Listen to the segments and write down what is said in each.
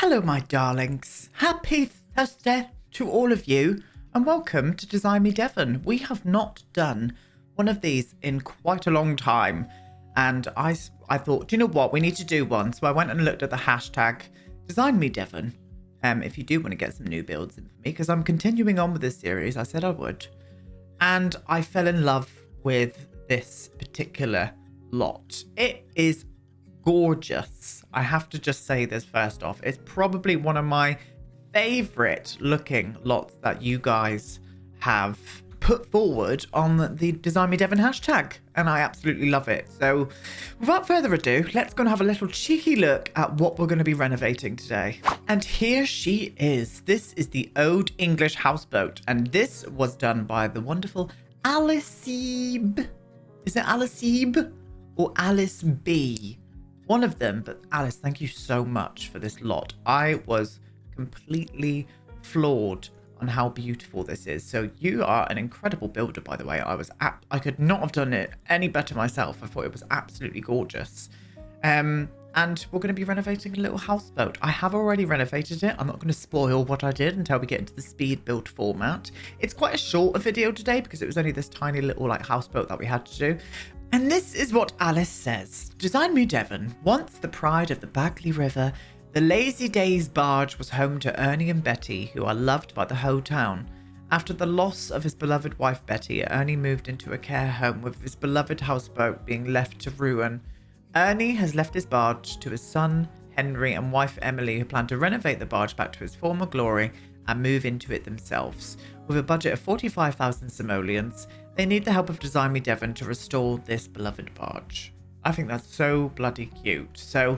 Hello, my darlings. Happy Thursday to all of you, and welcome to Design Me Devon. We have not done one of these in quite a long time, and I thought, do you know what? We need to do one. So I went and looked at the hashtag Design Me Devon. If you do want to get some new builds in for me, because I'm continuing on with this series, I said I would, and I fell in love with this particular lot. It is gorgeous. I have to just say this first off. It's probably one of my favorite looking lots that you guys have put forward on the Design Me Devon hashtag, and I absolutely love it. So without further ado, let's go and have a little cheeky look at what we're going to be renovating today. And here she is. This is the Old English houseboat, and this was done by the wonderful Alice Ebe. Is it Alice Ebe or Alice B? One of them, but Alice, thank you so much for this lot. I was completely floored on how beautiful this is. So you are an incredible builder, by the way. I could not have done it any better myself. I thought it was absolutely gorgeous. And we're going to be renovating a little houseboat. I have already renovated it. I'm not going to spoil what I did until we get into the speed build format. It's quite a short video today because it was only this tiny little houseboat that we had to do. And this is what Alice says. Design Me Devon. Once the pride of the Bagley River, the Lazy Days barge was home to Ernie and Betty, who are loved by the whole town. After the loss of his beloved wife Betty, Ernie moved into a care home with his beloved houseboat being left to ruin. Ernie has left his barge to his son Henry and wife Emily, who plan to renovate the barge back to its former glory and move into it themselves. With a budget of 45,000 simoleons, they need the help of Design Me Devon to restore this beloved barge. I think that's so bloody cute. So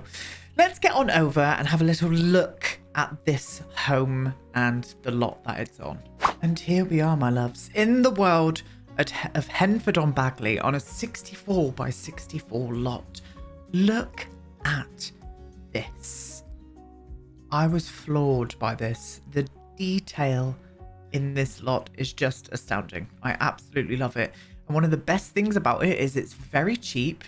let's get on over and have a little look at this home and the lot that it's on. And here we are, my loves, in the world of Henford-on-Bagley on a 64 by 64 lot. Look at this. I was floored by this. The detail in this lot is just astounding. I absolutely love it. And one of the best things about it is it's very cheap.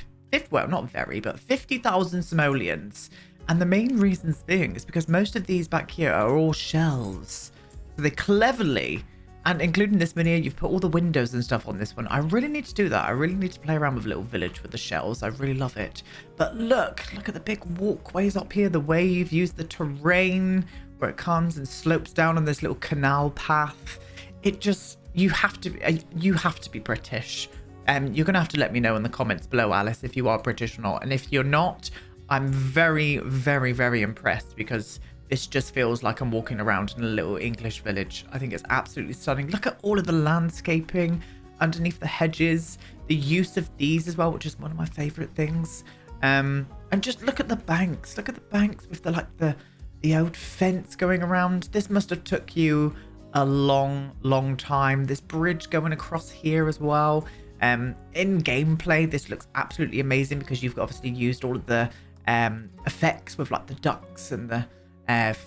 Well, not very, but 50,000 simoleons. And the main reasons being is because most of these back here are all shells. So they cleverly, and including this one here, you've put all the windows and stuff on this one. I really need to do that. I really need to play around with a little village with the shells. I really love it. But look at the big walkways up here, the way you've used the terrain, where it comes and slopes down on this little canal path. It just, you have to be British. You're going to have to let me know in the comments below, Alice, if you are British or not. And if you're not, I'm very, very, very impressed, because this just feels like I'm walking around in a little English village. I think it's absolutely stunning. Look at all of the landscaping underneath the hedges, the use of these as well, which is one of my favorite things. And just look at the banks. Look at the banks with the old fence going around. This must have took you a long time. This bridge going across here as well. In gameplay, this looks absolutely amazing because you've obviously used all of the effects with the ducks and the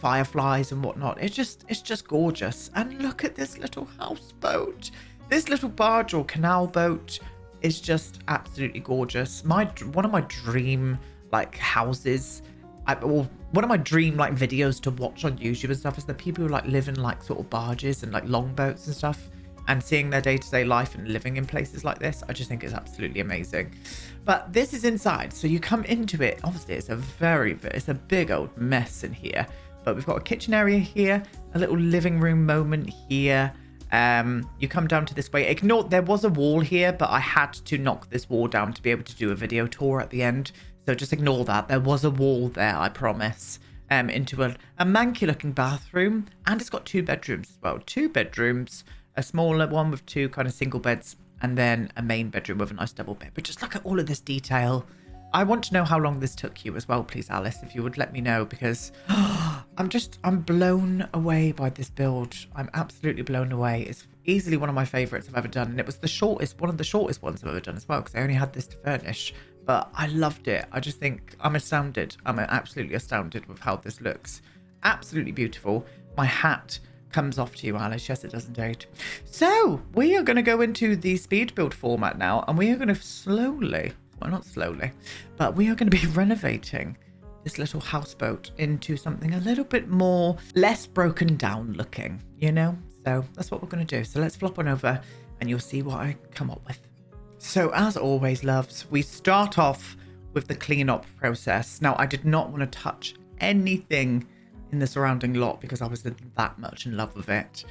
fireflies and whatnot. It's just gorgeous. And look at this little houseboat. This little barge or canal boat is just absolutely gorgeous. One of my dream houses, or one of my dream videos to watch on YouTube and stuff, is the people who live in sort of barges and longboats and stuff, and seeing their day-to-day life and living in places like this. I just think it's absolutely amazing. But this is inside, so you come into it. Obviously it's a big old mess in here, but we've got a kitchen area here, a little living room moment here. You come down to this way. There was a wall here, but I had to knock this wall down to be able to do a video tour at the end. So just ignore that. There was a wall there, I promise. Into a manky looking bathroom. And it's got 2 bedrooms as well. 2 bedrooms, a smaller one with 2 kind of single beds, and then a main bedroom with a nice double bed. But just look at all of this detail. I want to know how long this took you as well, please, Alice, if you would let me know, because I'm blown away by this build. I'm absolutely blown away. It's easily one of my favorites I've ever done. And it was one of the shortest ones I've ever done as well, because I only had this to furnish. But I loved it. I just think I'm astounded. I'm absolutely astounded with how this looks. Absolutely beautiful. My hat comes off to you, Alice. Yes, it does indeed. So we are going to go into the speed build format now, and we are going to slowly, well, not slowly, but we are going to be renovating this little houseboat into something a little bit more, less broken down looking, you know? So that's what we're going to do. So let's flop on over and you'll see what I come up with. So as always, loves, we start off with the cleanup process. Now, I did not want to touch anything in the surrounding lot because I was that much in love with it.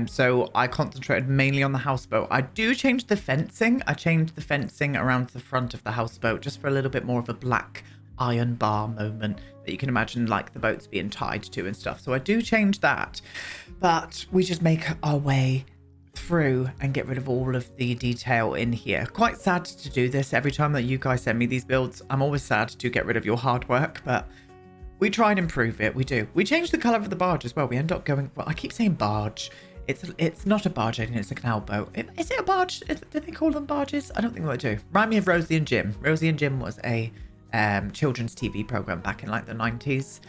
So I concentrated mainly on the houseboat. I do change the fencing. I changed the fencing around the front of the houseboat just for a little bit more of a black iron bar moment that you can imagine, like the boats being tied to and stuff. So I do change that, but we just make our way through and get rid of all of the detail in here. Quite sad to do this. Every time that you guys send me these builds, I'm always sad to get rid of your hard work, but we try and improve it. We do. We change the colour of the barge as well. We end up going, well, I keep saying barge. It's not a barge, it's a canal boat. Is it a barge? Do they call them barges? I don't think they do. Remind me of Rosie and Jim. Rosie and Jim was a children's TV program back in like the 90s.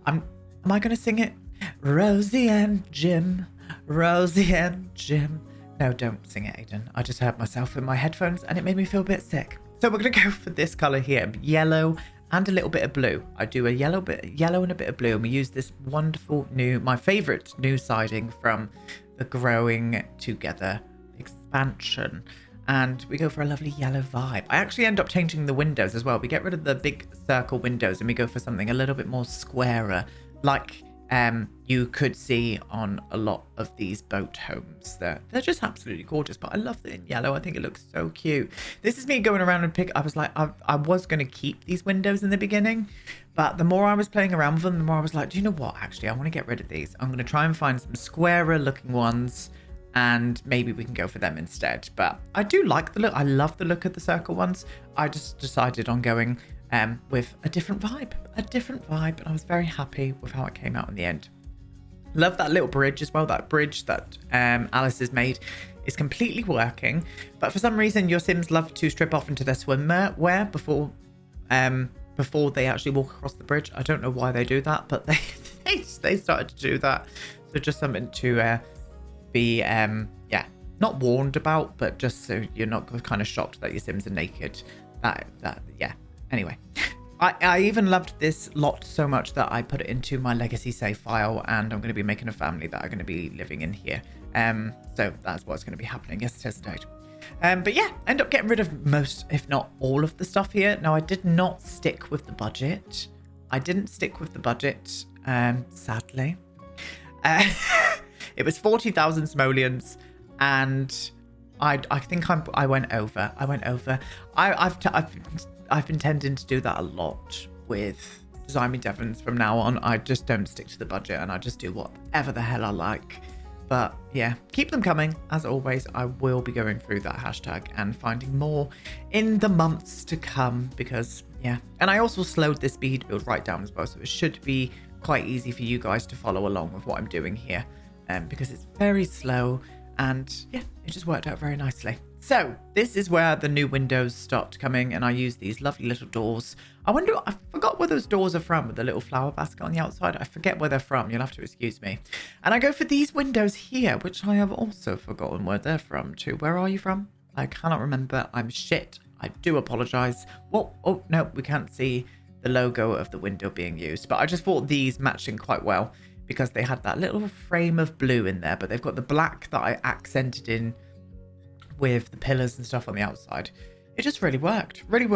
Am I going to sing it? Rosie and Jim. Rosie and Jim. No, don't sing it, Aiden. I just heard myself in my headphones and it made me feel a bit sick. So we're going to go for this colour here, yellow and a little bit of blue. I do a yellow and a bit of blue, and we use this wonderful my favourite new siding from the Growing Together expansion. And we go for a lovely yellow vibe. I actually end up changing the windows as well. We get rid of the big circle windows and we go for something a little bit more squarer, like you could see on a lot of these boat homes. They're just absolutely gorgeous, but I love it in yellow. I think it looks so cute. This is me going around and I was like, I was going to keep these windows in the beginning, but the more I was playing around with them, the more I was like, do you know what? Actually, I want to get rid of these. I'm going to try and find some squarer looking ones, and maybe we can go for them instead. But I do like the look. I love the look of the circle ones. I just decided on going with a different vibe, and I was very happy with how it came out in the end. Love that little bridge as well. That bridge that Alice has made is completely working, but for some reason your Sims love to strip off into their swimwear before they actually walk across the bridge. I don't know why they do that, but they started to do that. So just something to be not warned about, but just so you're not kind of shocked that your Sims are naked. Anyway, I even loved this lot so much that I put it into my legacy save file, and I'm going to be making a family that are going to be living in here. So that's what's going to be happening. Yes, it is indeed. But yeah, end up getting rid of most, if not all of the stuff here. Now, I did not stick with the budget. Sadly. It was 40,000 simoleons, and I think I went over. I've been tending to do that a lot with Design Me Devons from now on. I just don't stick to the budget and I just do whatever the hell I like. But yeah, keep them coming. As always, I will be going through that hashtag and finding more in the months to come because, yeah. And I also slowed this speed build right down as well, so it should be quite easy for you guys to follow along with what I'm doing here because it's very slow and, yeah, it just worked out very nicely. So this is where the new windows start coming, and I use these lovely little doors. I forgot where those doors are from with the little flower basket on the outside. I forget where they're from. You'll have to excuse me. And I go for these windows here, which I have also forgotten where they're from too. Where are you from? I cannot remember. I'm shit. I do apologize. Well, oh, no, we can't see the logo of the window being used. But I just thought these matching quite well because they had that little frame of blue in there, but they've got the black that I accented in with the pillars and stuff on the outside. It just really worked. Really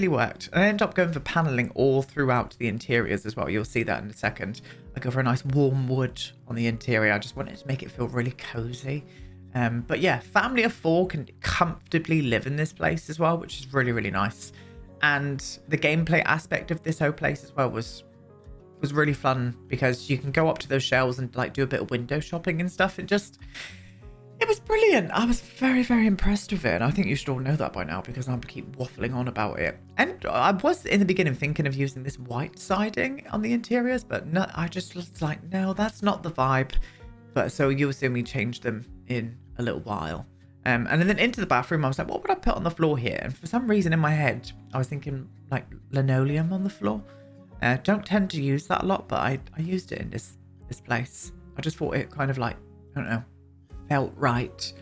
worked. And I ended up going for paneling all throughout the interiors as well. You'll see that in a second. I go for a nice warm wood on the interior. I just wanted to make it feel really cozy. But yeah, family of 4 can comfortably live in this place as well, which is really nice. And the gameplay aspect of this whole place as well was really fun because you can go up to those shelves and like do a bit of window shopping and stuff. It was brilliant. I was very impressed with it. And I think you should all know that by now because I keep waffling on about it. And I was in the beginning thinking of using this white siding on the interiors, but no, I just was like, no, that's not the vibe. But so you'll see me change them in a little while. And then into the bathroom, I was like, what would I put on the floor here? And for some reason in my head, I was thinking like linoleum on the floor. Don't tend to use that a lot, but I used it in this place. I just thought it kind of like, I don't know, felt right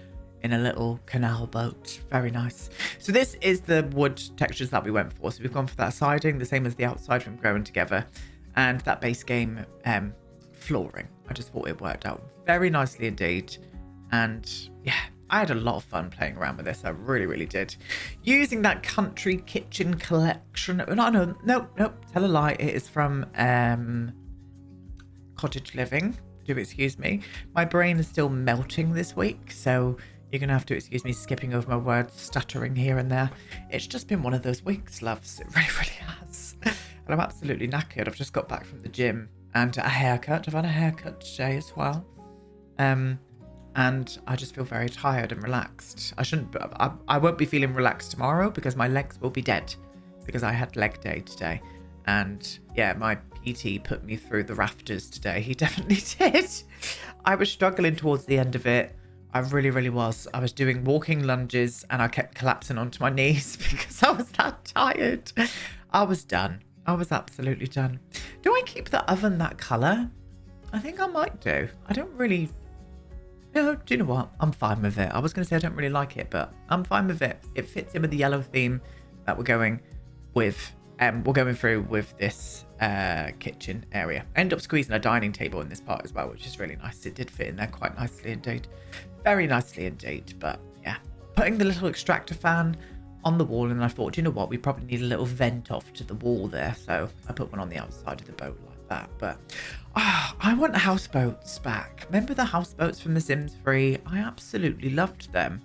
in a little canal boat. Very nice. So this is the wood textures that we went for. So we've gone for that siding, the same as the outside from Growing Together, and that base game flooring. I just thought it worked out very nicely indeed. And yeah, I had a lot of fun playing around with this. I really, really did. Using that country kitchen collection. Nope, tell a lie. It is from Cottage Living. Do excuse me. My brain is still melting this week, so you're going to have to excuse me skipping over my words, stuttering here and there. It's just been one of those weeks, loves. It really, really has. And I'm absolutely knackered. I've just got back from the gym and a haircut. I've had a haircut today as well. And I just feel very tired and relaxed. I won't be feeling relaxed tomorrow because my legs will be dead because I had leg day today. And yeah, my PT put me through the rafters today. He definitely did. I was struggling towards the end of it. I really, really was. I was doing walking lunges and I kept collapsing onto my knees because I was that tired. I was done. I was absolutely done. Do I keep the oven that colour? I think I might do. I don't really... No, do you know what? I'm fine with it. I was going to say I don't really like it, but I'm fine with it. It fits in with the yellow theme that we're going with. We're going through with this kitchen area. I ended up squeezing a dining table in this part as well, which is really nice. It did fit in there quite nicely indeed. Very nicely indeed. But yeah, putting the little extractor fan on the wall, and I thought, you know what? We probably need a little vent off to the wall there. So I put one on the outside of the boat like that. But I want houseboats back. Remember the houseboats from The Sims 3? I absolutely loved them.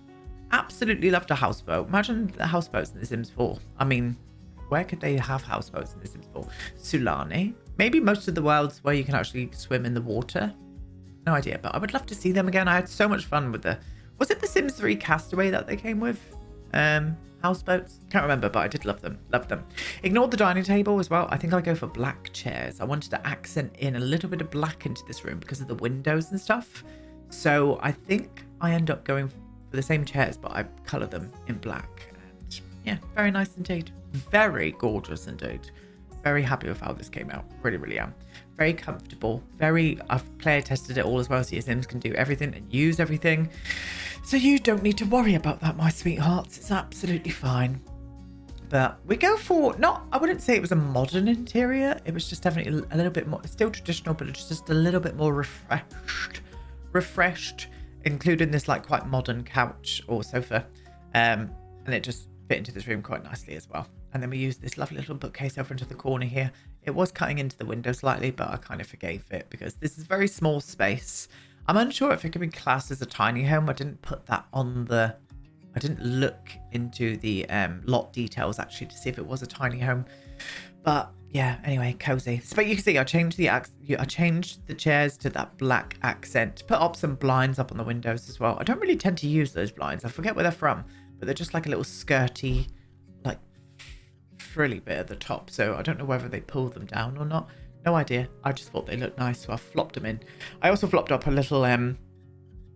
Absolutely loved a houseboat. Imagine the houseboats in The Sims 4. I mean, where could they have houseboats in The Sims 4? Sulani. Maybe most of the worlds where you can actually swim in the water. No idea, but I would love to see them again. I had so much fun with the... Was it The Sims 3 Castaway that they came with? Houseboats? Can't remember, but I did love them. Loved them. Ignored the dining table as well. I think I'll go for black chairs. I wanted to accent in a little bit of black into this room because of the windows and stuff. So I think I end up going for the same chairs, but I colour them in black. And yeah, very nice indeed. Very gorgeous indeed. Very happy with how this came out. Really, really am. Very comfortable. I've player tested it all as well, so your Sims can do everything and use everything. So you don't need to worry about that, my sweethearts. It's absolutely fine. But we go for, I wouldn't say it was a modern interior. It was just definitely a little bit more, still traditional, but it's just a little bit more refreshed, including this like quite modern couch or sofa. And it just fit into this room quite nicely as well. And then we used this lovely little bookcase over into the corner here. It was cutting into the window slightly, but I kind of forgave it because this is a very small space. I'm unsure if it could be classed as a tiny home. I didn't put that on I didn't look into the lot details actually to see if it was a tiny home. But yeah, anyway, cozy. But you can see I changed the chairs to that black accent. Put up some blinds up on the windows as well. I don't really tend to use those blinds. I forget where they're from, but they're just like a little skirty, like frilly bit at the top. So I don't know whether they pull them down or not. No idea. I just thought they looked nice, so I flopped them in. I also flopped up a little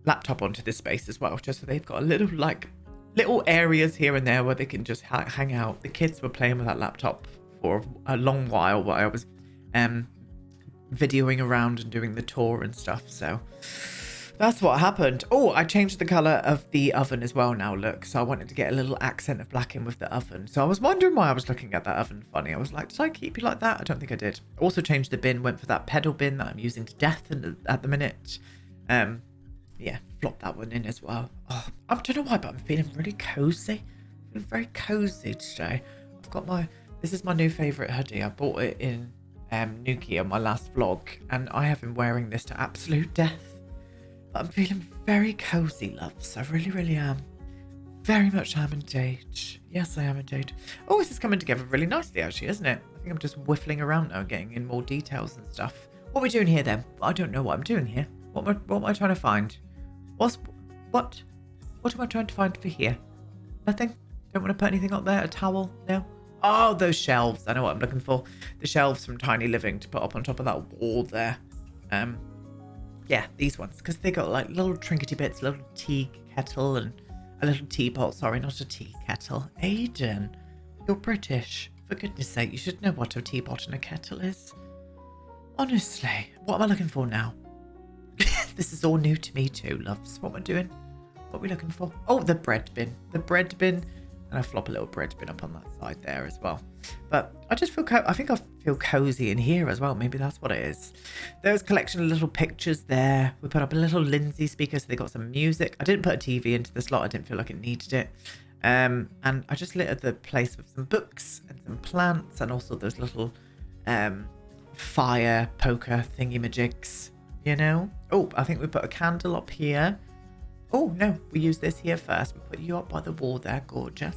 laptop onto this space as well, just so they've got a little areas here and there where they can just hang out. The kids were playing with that laptop for a long while I was videoing around and doing the tour and stuff. So that's what happened. Oh, I changed the colour of the oven as well now, look. So I wanted to get a little accent of black in with the oven. So I was wondering why I was looking at that oven funny. I was like, did I keep it like that? I don't think I did. Also changed the bin, went for that pedal bin that I'm using to death at the minute. Yeah, flop that one in as well. Oh, I don't know why, but I'm feeling really cozy. Feeling very cozy today. I've got this is my new favourite hoodie. I bought it in Nuki on my last vlog, and I have been wearing this to absolute death. I'm feeling very cozy, loves. I really, really am. Very much am indeed. Yes, I am indeed. Oh, this is coming together really nicely, actually, isn't it? I think I'm just whiffling around now, getting in more details and stuff. What are we doing here, then? I don't know what I'm doing here. What am I trying to find? What am I trying to find for here? Nothing? Don't want to put anything up there? A towel? No? Oh, those shelves. I know what I'm looking for. The shelves from Tiny Living to put up on top of that wall there. Yeah, these ones, because they got like little trinkety bits, a little tea kettle and a little teapot. Sorry, not a tea kettle. Aiden, you're British. For goodness sake, you should know what a teapot and a kettle is. Honestly, what am I looking for now? This is all new to me too, loves. What am I doing? What are we looking for? Oh, the bread bin. The bread bin. And I flop a little bread bin up on that side there as well. But I just feel, I think I feel cozy in here as well. Maybe that's what it is. There's a collection of little pictures there. We put up a little Lindsay speaker, so they got some music. I didn't put a TV into the slot. I didn't feel like it needed it. And I just littered the place with some books and some plants and also those little fire poker thingy-majigs, you know? Oh, I think we put a candle up here. Oh, no, we use this here first. We put you up by the wall there. Gorgeous.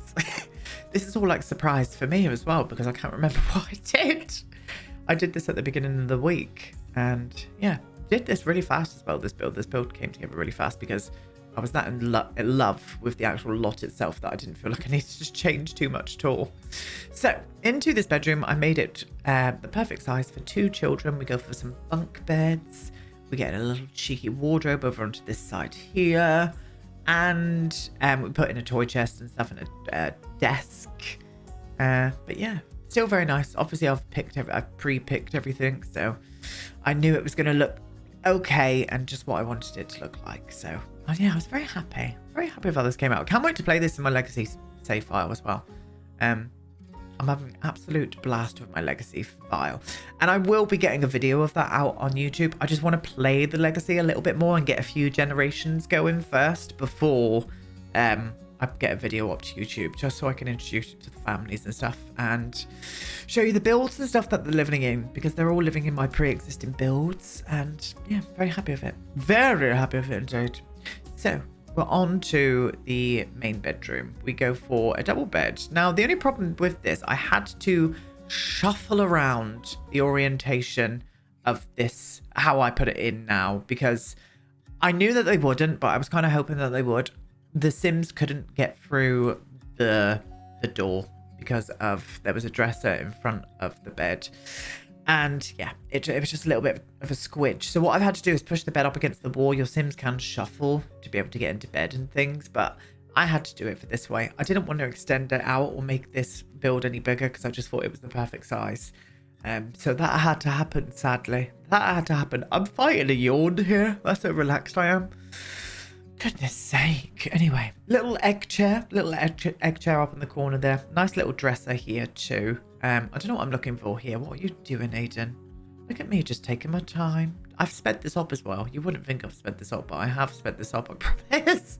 This is all like surprise for me as well because I can't remember what I did. I did this at the beginning of the week and yeah, did this really fast as well, this build. This build came together really fast because I was that in love with the actual lot itself that I didn't feel like I needed to change too much at all. So into this bedroom, I made it the perfect size for 2 children. We go for some bunk beds. We get a little cheeky wardrobe over onto this side here. And we put in a toy chest and stuff and a desk. But yeah, still very nice. Obviously, I've pre-picked everything. So I knew it was going to look okay and just what I wanted it to look like. So yeah, I was very happy. Very happy with how this came out. Can't wait to play this in my Legacy save file as well. I'm having an absolute blast with my Legacy file. And I will be getting a video of that out on YouTube. I just want to play the Legacy a little bit more and get a few generations going first before I get a video up to YouTube, just so I can introduce it to the families and stuff and show you the builds and stuff that they're living in, because they're all living in my pre-existing builds. And yeah, very happy with it. Very happy with it indeed. So we're on to the main bedroom. We go for a double bed. Now, the only problem with this, I had to shuffle around the orientation of this, how I put it in now, because I knew that they wouldn't, but I was kind of hoping that they would. The Sims couldn't get through the door because there was a dresser in front of the bed. And yeah, it was just a little bit of a squidge. So what I've had to do is push the bed up against the wall. Your Sims can shuffle to be able to get into bed and things, but I had to do it for this way. I didn't want to extend it out or make this build any bigger because I just thought it was the perfect size. So that had to happen, sadly. That had to happen. I'm fighting a yawn here. That's how relaxed I am. Goodness sake. Anyway, little egg chair up in the corner there. Nice little dresser here too. I don't know what I'm looking for here. What are you doing, Aiden? Look at me just taking my time. I've sped this up as well. You wouldn't think I've sped this up, but I have sped this up, I promise.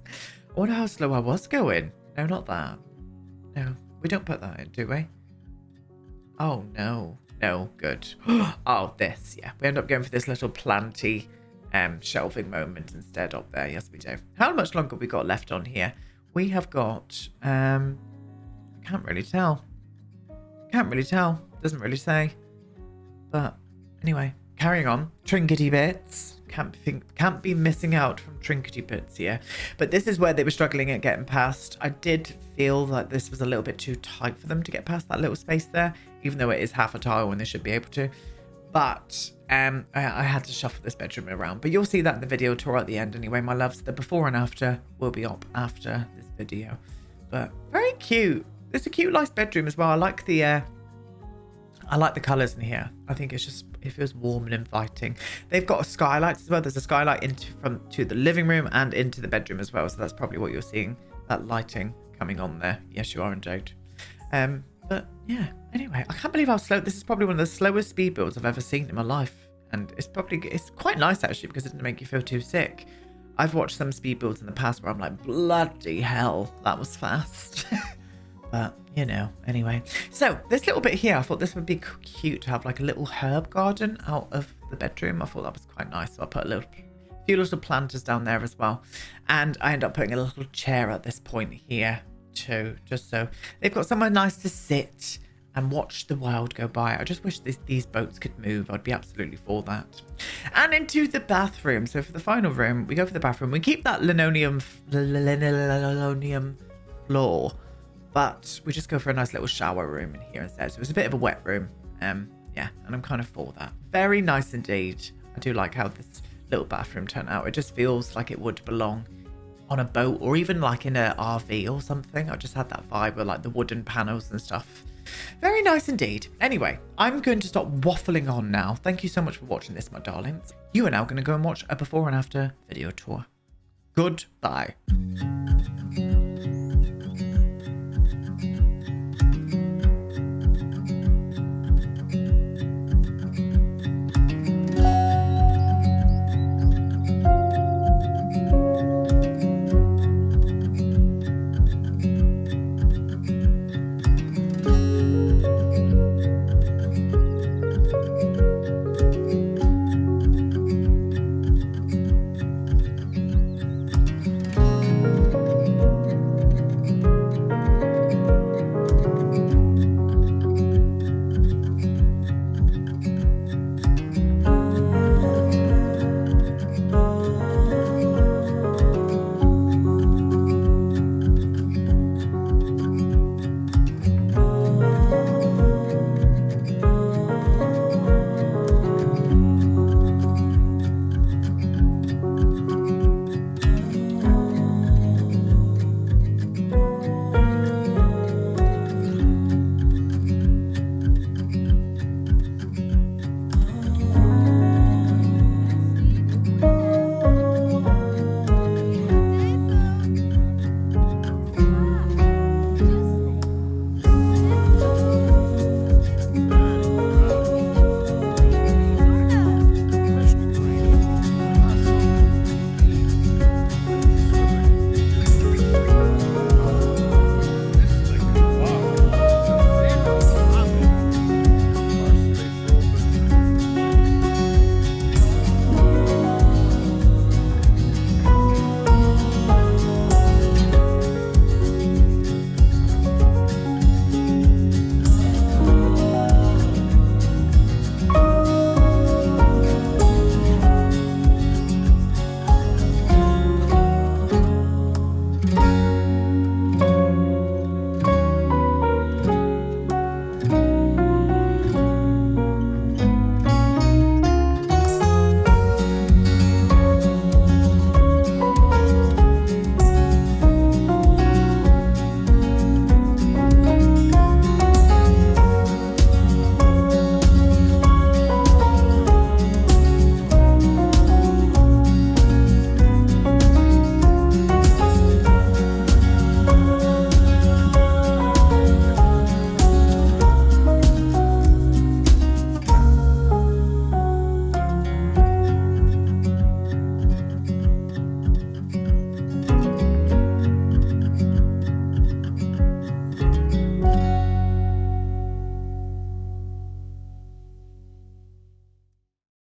I wonder how slow I was going. No, not that. No, we don't put that in, do we? Oh, no. No, good. Oh, this, yeah. We end up going for this little planty shelving moment instead up there. Yes, we do. How much longer have we got left on here? We have got... I can't really tell. Can't really tell. Doesn't really say. But anyway, carrying on. Trinkety bits. Can't be missing out from trinkety bits here. But this is where they were struggling at getting past. I did feel that this was a little bit too tight for them to get past that little space there, even though it is half a tile and they should be able to. But I had to shuffle this bedroom around. But you'll see that in the video tour at the end anyway, my loves. The before and after will be up after this video. But very cute. It's a cute, nice bedroom as well. I like the colours in here. I think it feels warm and inviting. They've got a skylight as well. There's a skylight to the living room and into the bedroom as well. So that's probably what you're seeing, that lighting coming on there. Yes, you are indeed. But yeah, anyway, I can't believe how slow. This is probably one of the slowest speed builds I've ever seen in my life. And it's quite nice actually, because it didn't make you feel too sick. I've watched some speed builds in the past where I'm like, bloody hell, that was fast. But, you know, anyway. So, this little bit here, I thought this would be cute to have like a little herb garden out of the bedroom. I thought that was quite nice. So, I put a few little planters down there as well. And I end up putting a little chair at this point here too. Just so they've got somewhere nice to sit and watch the world go by. I just wish these boats could move. I'd be absolutely for that. And into the bathroom. So, for the final room, we go for the bathroom. We keep that linoleum floor. But we just go for a nice little shower room in here instead. So it's a bit of a wet room. Yeah, and I'm kind of for that. Very nice indeed. I do like how this little bathroom turned out. It just feels like it would belong on a boat or even like in an RV or something. I just had that vibe with like the wooden panels and stuff. Very nice indeed. Anyway, I'm going to stop waffling on now. Thank you so much for watching this, my darlings. You are now going to go and watch a before and after video tour. Goodbye.